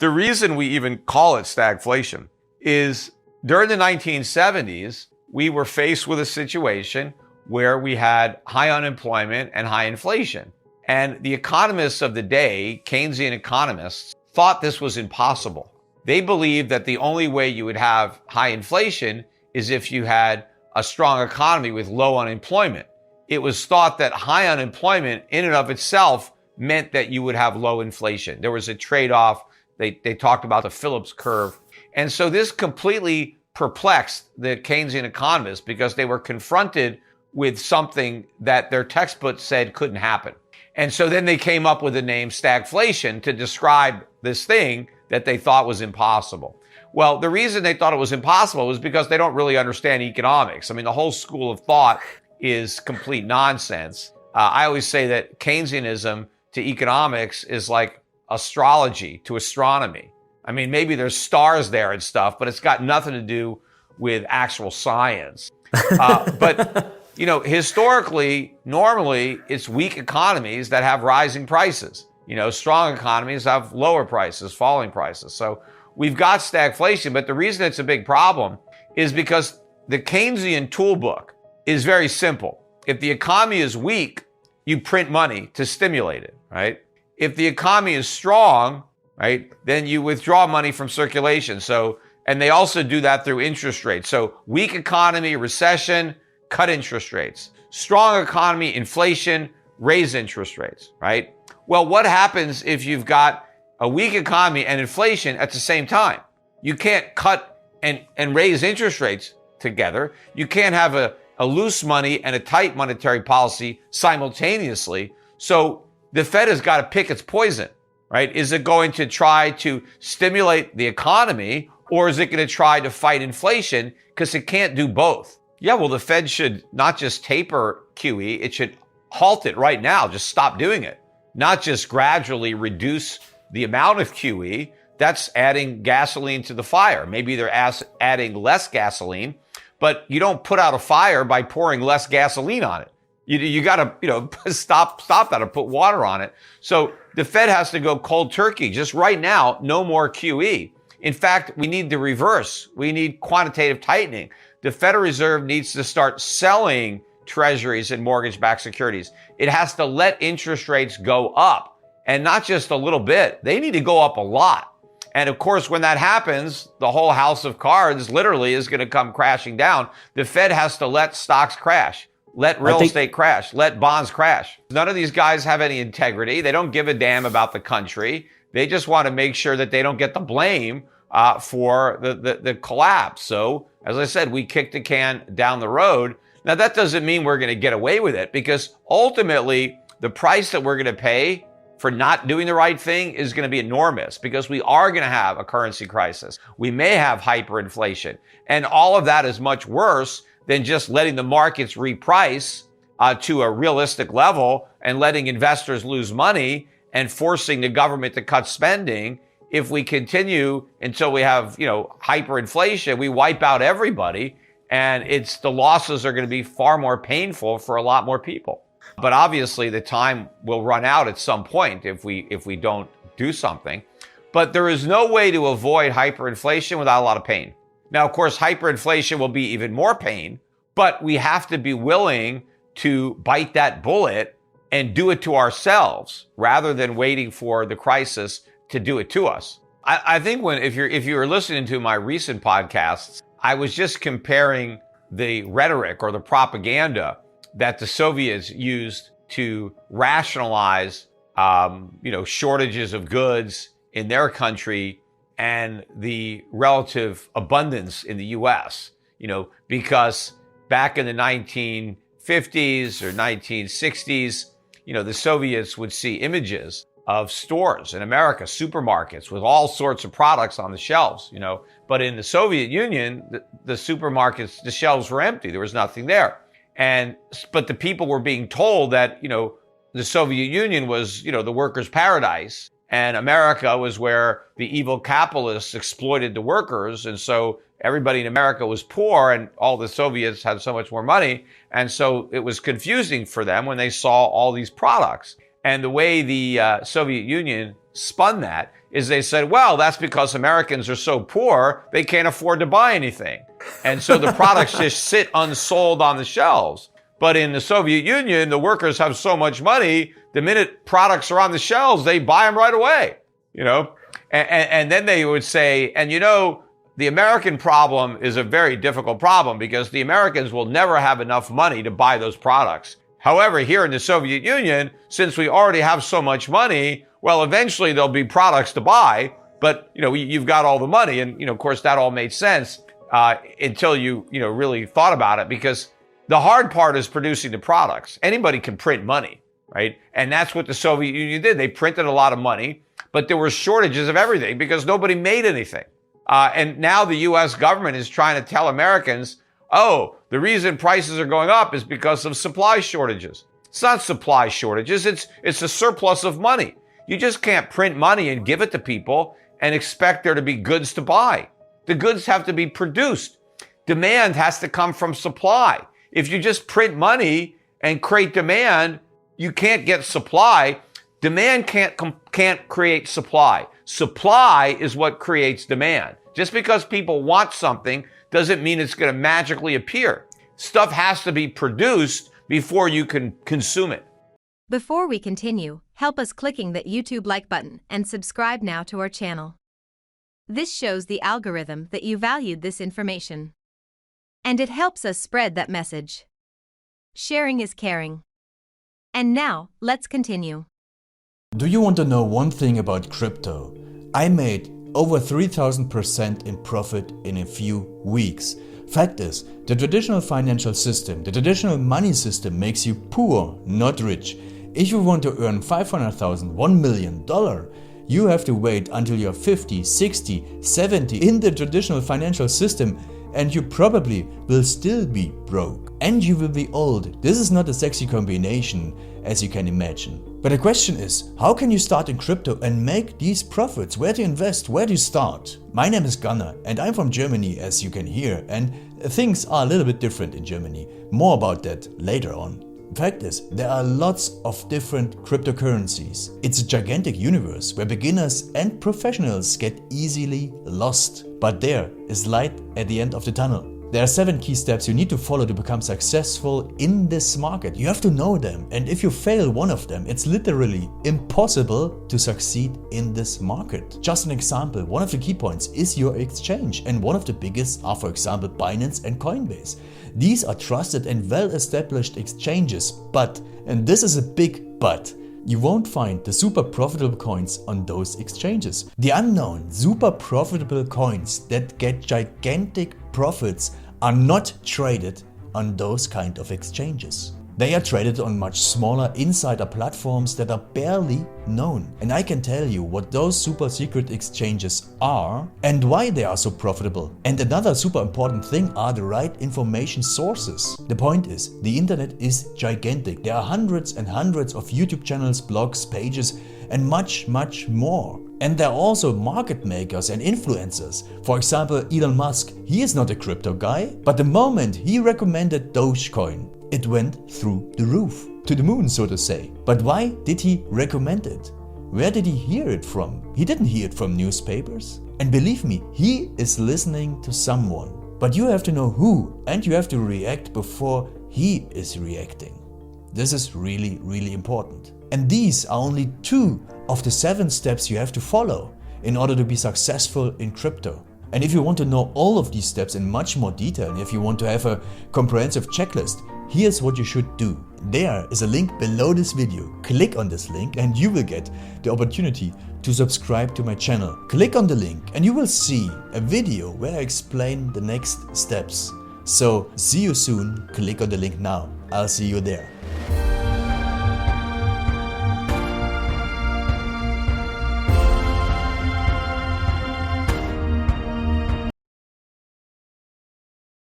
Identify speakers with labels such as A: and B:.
A: The reason we even call it stagflation is during the 1970s, we were faced with a situation where we had high unemployment and high inflation. And the economists of the day, Keynesian economists, thought this was impossible. They believed that the only way you would have high inflation is if you had a strong economy with low unemployment. It was thought that high unemployment in and of itself meant that you would have low inflation. There was a trade-off. They talked about the Phillips curve. And so this completely perplexed the Keynesian economists because they were confronted with something that their textbook said couldn't happen. And so then they came up with the name stagflation to describe this thing that they thought was impossible. Well, the reason they thought it was impossible was because they don't really understand economics. I mean, the whole school of thought is complete nonsense. I always say that Keynesianism to economics is like astrology to astronomy. I mean, maybe there's stars there and stuff, but it's got nothing to do with actual science. But, you know, historically, normally, it's weak economies that have rising prices. You know, strong economies have lower prices, falling prices. So we've got stagflation, but the reason it's a big problem is because the Keynesian toolbook is very simple. If the economy is weak, you print money to stimulate it, right? If the economy is strong, right, then you withdraw money from circulation. So, and they also do that through interest rates. So weak economy, recession, cut interest rates. Strong economy, inflation, raise interest rates, right? Well, what happens if you've got a weak economy and inflation at the same time? You can't cut and raise interest rates together. You can't have a loose money and a tight monetary policy simultaneously. So the Fed has got to pick its poison, right? Is it going to try to stimulate the economy, or is it going to try to fight inflation? Because it can't do both. Yeah, well, the Fed should not just taper QE, it should halt it right now. Just stop doing it. Not just gradually reduce the amount of QE. That's adding gasoline to the fire. Maybe they're adding less gasoline, but you don't put out a fire by pouring less gasoline on it. You got to, stop that or put water on it. So the Fed has to go cold turkey. Just right now, no more QE. In fact, we need the reverse. We need quantitative tightening. The Federal Reserve needs to start selling treasuries and mortgage-backed securities. It has to let interest rates go up, and not just a little bit. They need to go up a lot. And of course, when that happens, the whole house of cards literally is going to come crashing down. The Fed has to let stocks crash, let real estate crash, let bonds crash. None of these guys have any integrity. They don't give a damn about the country. They just want to make sure that they don't get the blame for the collapse. So, as I said, we kicked the can down the road. Now, that doesn't mean we're going to get away with it, because ultimately, the price that we're going to pay for not doing the right thing is going to be enormous, because we are going to have a currency crisis. We may have hyperinflation. And all of that is much worse than just letting the markets reprice to a realistic level and letting investors lose money and forcing the government to cut spending. If we continue until we have, hyperinflation, we wipe out everybody, and the losses are going to be far more painful for a lot more people. But obviously, the time will run out at some point if we don't do something. But there is no way to avoid hyperinflation without a lot of pain. Now, of course, hyperinflation will be even more pain, but we have to be willing to bite that bullet and do it to ourselves rather than waiting for the crisis to do it to us. I think if you were listening to my recent podcasts, I was just comparing the rhetoric or the propaganda that the Soviets used to rationalize, shortages of goods in their country and the relative abundance in the U.S. Because back in the 1950s or 1960s, the Soviets would see images of stores in America, supermarkets with all sorts of products on the shelves, But in the Soviet Union, the supermarkets, the shelves were empty. There was nothing there. But the people were being told that, the Soviet Union was, the workers' paradise, and America was where the evil capitalists exploited the workers. And so everybody in America was poor, and all the Soviets had so much more money. And so it was confusing for them when they saw all these products. And the way the Soviet Union spun that is they said, well, that's because Americans are so poor, they can't afford to buy anything. And so the products just sit unsold on the shelves. But in the Soviet Union, the workers have so much money, the minute products are on the shelves, they buy them right away, And then they would say, and the American problem is a very difficult problem because the Americans will never have enough money to buy those products. However, here in the Soviet Union, since we already have so much money, well, eventually there'll be products to buy, but, you've got all the money. And, of course, that all made sense until you really thought about it, because the hard part is producing the products. Anybody can print money, right? And that's what the Soviet Union did. They printed a lot of money, but there were shortages of everything because nobody made anything. And now the U.S. government is trying to tell Americans, oh, the reason prices are going up is because of supply shortages. It's not supply shortages. It's a surplus of money. You just can't print money and give it to people and expect there to be goods to buy. The goods have to be produced. Demand has to come from supply. If you just print money and create demand, you can't get supply. Demand can't create supply. Supply is what creates demand. Just because people want something doesn't mean it's going to magically appear. Stuff has to be produced before you can consume it.
B: Before we continue, help us clicking that YouTube like button and subscribe now to our channel. This shows the algorithm that you valued this information. And it helps us spread that message. Sharing is caring. And now, let's continue.
C: Do you want to know one thing about crypto? I made over 3000% in profit in a few weeks. Fact is, the traditional financial system, the traditional money system makes you poor, not rich. If you want to earn $500,000, $1 million, you have to wait until you're 50, 60, 70 in the traditional financial system, and you probably will still be broke. And you will be old. This is not a sexy combination, as you can imagine. But the question is, how can you start in crypto and make these profits? Where to invest? Where to start? My name is Gunnar and I'm from Germany, as you can hear, and things are a little bit different in Germany. More about that later on. Fact is, there are lots of different cryptocurrencies. It's a gigantic universe where beginners and professionals get easily lost. But there is light at the end of the tunnel. There are 7 key steps you need to follow to become successful in this market. You have to know them, and if you fail one of them, it's literally impossible to succeed in this market. Just an example, one of the key points is your exchange, and one of the biggest are, for example, Binance and Coinbase. These are trusted and well-established exchanges, but, and this is a big but, you won't find the super profitable coins on those exchanges. The unknown super profitable coins that get gigantic profits are not traded on those kind of exchanges. They are traded on much smaller insider platforms that are barely known. And I can tell you what those super secret exchanges are and why they are so profitable. And another super important thing are the right information sources. The point is, the internet is gigantic. There are hundreds and hundreds of YouTube channels, blogs, pages, and much more. And there are also market makers and influencers. For example, Elon Musk, he is not a crypto guy, but the moment he recommended Dogecoin, it went through the roof, to the moon, so to say. But why did he recommend it? Where did he hear it from? He didn't hear it from newspapers. And believe me, he is listening to someone. But you have to know who, and you have to react before he is reacting. This is really, really important. And these are only 2 of the 7 steps you have to follow in order to be successful in crypto. And if you want to know all of these steps in much more detail, and if you want to have a comprehensive checklist, here's what you should do. There is a link below this video. Click on this link and you will get the opportunity to subscribe to my channel. Click on the link and you will see a video where I explain the next steps. So see you soon. Click on the link now. I'll see you there.